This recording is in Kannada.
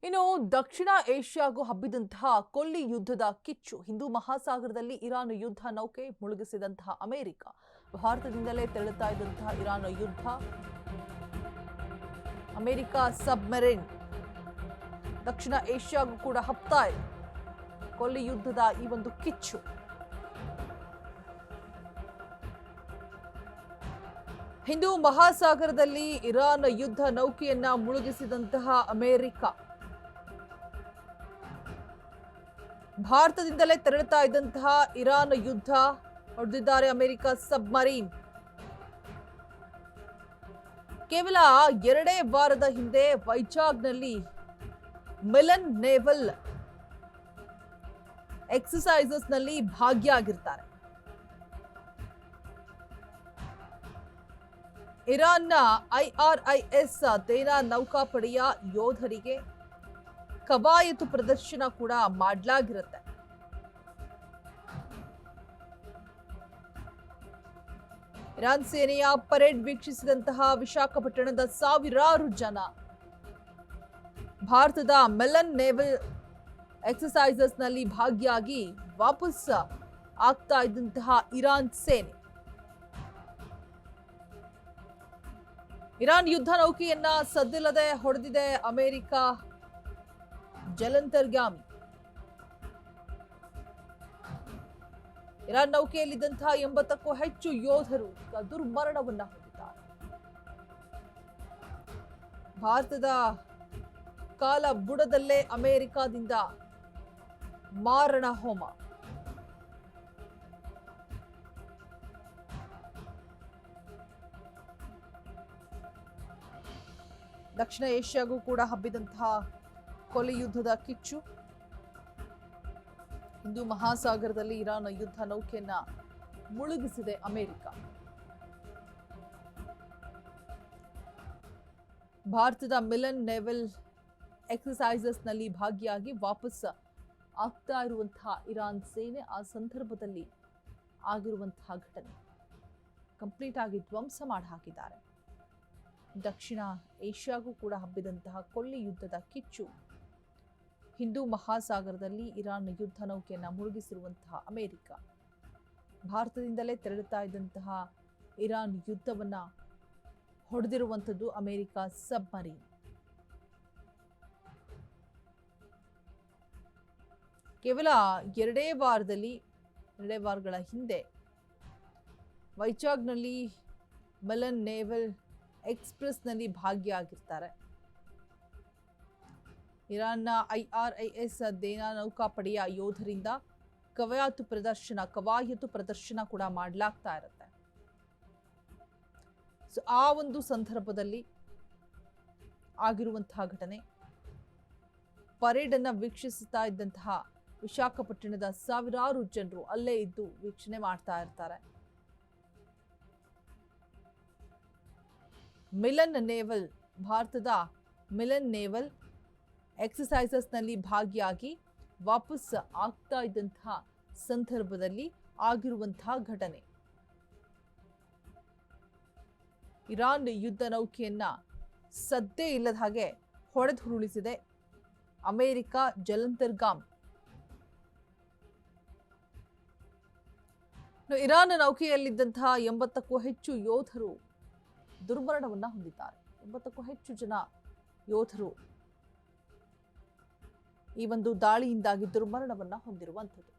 ಇನ್ನು ದಕ್ಷಿಣ ಏಷ್ಯಾಗೂ ಹಬ್ಬಿದಂತಹ ಕೊಲ್ಲಿ ಯುದ್ಧದ ಕಿಚ್ಚು ಹಿಂದೂ ಮಹಾಸಾಗರದಲ್ಲಿ ಇರಾನ್ ಯುದ್ಧ ನೌಕೆ ಮುಳುಗಿಸಿದಂತಹ ಅಮೆರಿಕ ಭಾರತದಿಂದಲೇ ತೆರಳುತ್ತಾ ಇದ್ದಂತಹ ಇರಾನ್ ಯುದ್ಧ ಅಮೆರಿಕ ಸಬ್ಮರೀನ್ ದಕ್ಷಿಣ ಏಷ್ಯಾಗೂ ಕೂಡ ಹಬ್ತಾ ಇದೆ ಕೊಲ್ಲಿ ಯುದ್ಧದ ಈ ಒಂದು ಕಿಚ್ಚು. ಹಿಂದೂ ಮಹಾಸಾಗರದಲ್ಲಿ ಇರಾನ್ ಯುದ್ಧ ನೌಕೆಯನ್ನ ಮುಳುಗಿಸಿದಂತಹ ಅಮೆರಿಕ ಭಾರತದಿಂದಲೇ ತೆರಳುತ್ತಾ ಇದ್ದಂತಹ ಇರಾನ್ ಯುದ್ಧ ಹೊಡೆದಿದ್ದಾರೆ ಅಮೆರಿಕ ಸಬ್ಮರೀನ್. ಕೇವಲ 2 ವಾರದ ಹಿಂದೆ ವೈಜಾಗ್ನಲ್ಲಿ ಮಿಲನ್ ನೇವಲ್ ಎಕ್ಸರ್ಸೈಸಸ್ ನಲ್ಲಿ ಭಾಗಿಯಾಗಿರ್ತಾರೆ. ಇರಾನ್ನ IRIS ಸೇನಾ ನೌಕಾಪಡೆಯ ಯೋಧರಿಗೆ ಕವಾಯತು ಪ್ರದರ್ಶನ ಕೂಡ ಮಾಡಲಾಗಿರುತ್ತೆ. ಇರಾನ್ ಸೇನೆಯ ಪರೇಡ್ ವೀಕ್ಷಿಸಿದಂತಹ ವಿಶಾಖಪಟ್ಟಣದ ಸಾವಿರಾರು ಜನ ಭಾರತದ ಮಿಲನ್ ನೇವಲ್ ಎಕ್ಸರ್ಸೈಸಸ್ ನಲ್ಲಿ ಭಾಗಿಯಾಗಿ ವಾಪಸ್ ಆಗ್ತಾ ಇದ್ದಂತಹ ಇರಾನ್ ಸೇನೆ ಇರಾನ್ ಯುದ್ಧ ನೌಕೆಯನ್ನ ಸದ್ದಿಲ್ಲದೆ ಹೊಡೆದಿದೆ ಅಮೆರಿಕ ಜಲಂತರ್ಗಾಮಿ. ಇರಾನ್ ನೌಕೆಯಲ್ಲಿದ್ದಂತಹ 80ಕ್ಕೂ ಹೆಚ್ಚು ಯೋಧರು ದುರ್ಮರಣವನ್ನ ಹೊಂದಿದ್ದಾರೆ. ಭಾರತದ ಕಾಲ ಬುಡದಲ್ಲೇ ಅಮೆರಿಕದಿಂದ ಮಾರಣ ಹೋಮ. ದಕ್ಷಿಣ ಏಷ್ಯಾಗೂ ಕೂಡ ಹಬ್ಬಿದಂತಹ ಕೊಲ್ಲಿ ಯುದ್ಧದ ಕಿಚ್ಚು. ಹಿಂದೂ ಮಹಾಸಾಗರದಲ್ಲಿ ಇರಾನ್ ಯುದ್ಧ ನೌಕೆಯನ್ನ ಮುಳುಗಿಸಿದೆ ಅಮೆರಿಕ. ಭಾರತದ ಮಿಲನ್ ನೇವಲ್ ಎಕ್ಸರ್ಸೈಸಸ್ ನಲ್ಲಿ ಭಾಗಿಯಾಗಿ ವಾಪಸ್ ಆಗ್ತಾ ಇರುವಂತಹ ಇರಾನ್ ಸೇನೆ ಆ ಸಂದರ್ಭದಲ್ಲಿ ಆಗಿರುವಂತಹ ಘಟನೆ ಕಂಪ್ಲೀಟ್ ಆಗಿ ಧ್ವಂಸ ಮಾಡಿ ಹಾಕಿದ್ದಾರೆ. ದಕ್ಷಿಣ ಏಷ್ಯಾಗೂ ಕೂಡ ಹಬ್ಬಿದಂತಹ ಕೊಲ್ಲಿ ಯುದ್ಧದ ಕಿಚ್ಚು. ಹಿಂದೂ ಮಹಾಸಾಗರದಲ್ಲಿ ಇರಾನ್ ಯುದ್ಧ ನೌಕೆಯನ್ನ ಮುಳುಗಿಸಿರುವಂತಹ ಅಮೆರಿಕ ಭಾರತದಿಂದಲೇ ತೆರಳುತ್ತಾ ಇದ್ದಂತಹ ಇರಾನ್ ಯುದ್ಧವನ್ನ ಹೊಡೆದಿರುವಂಥದ್ದು ಅಮೆರಿಕ ಸಬ್ಮರೀನ್. ಕೇವಲ 2 ವಾರಗಳ ಹಿಂದೆ ವೈಜಾಗ್ನಲ್ಲಿ ಮಿಲನ್ ನೇವಲ್ ಎಕ್ಸ್ಪ್ರೆಸ್ನಲ್ಲಿ ಭಾಗಿಯಾಗಿರ್ತಾರೆ. ಇರಾನ್ನ IRIS ಸೇನಾ ನೌಕಾಪಡೆಯ ಯೋಧರಿಂದ ಕವಾಯತು ಪ್ರದರ್ಶನ ಕೂಡ ಮಾಡಲಾಗ್ತಾ ಇರುತ್ತೆ. ಸೊ ಆ ಒಂದು ಸಂದರ್ಭದಲ್ಲಿ ಆಗಿರುವಂತಹ ಘಟನೆ. ಪರೇಡ್ ಅನ್ನ ವೀಕ್ಷಿಸುತ್ತಾ ಇದ್ದಂತಹ ವಿಶಾಖಪಟ್ಟಣದ ಸಾವಿರಾರು ಜನರು ಅಲ್ಲೇ ಇದ್ದು ವೀಕ್ಷಣೆ ಮಾಡ್ತಾ ಇರ್ತಾರೆ. ಭಾರತದ ಮಿಲನ್ ನೇವಲ್ ಎಕ್ಸರ್ಸೈಸಸ್ ನಲ್ಲಿ ಭಾಗಿಯಾಗಿ ವಾಪಸ್ ಆಗ್ತಾ ಇದ್ದಂತಹ ಸಂದರ್ಭದಲ್ಲಿ ಆಗಿರುವಂತಹ ಘಟನೆ. ಇರಾನ್ ಯುದ್ಧ ನೌಕೆಯನ್ನ ಸದ್ದೇ ಇಲ್ಲದ ಹಾಗೆ ಹೊಡೆದುರುಳಿಸಿದೆ ಅಮೆರಿಕ ಜಲಂತರ್ಗಾಮಿ. ಇರಾನ್ ನೌಕೆಯಲ್ಲಿದ್ದಂತಹ 80ಕ್ಕೂ ಹೆಚ್ಚು ಯೋಧರು ದುರ್ಮರಣವನ್ನ ಹೊಂದಿದ್ದಾರೆ. 80ಕ್ಕೂ ಹೆಚ್ಚು ಜನ ಯೋಧರು ಈ ಒಂದು ದಾಳಿಯಿಂದಾಗಿ ದುರ್ಮರಣವನ್ನ ಹೊಂದಿರುವಂಥದ್ದು.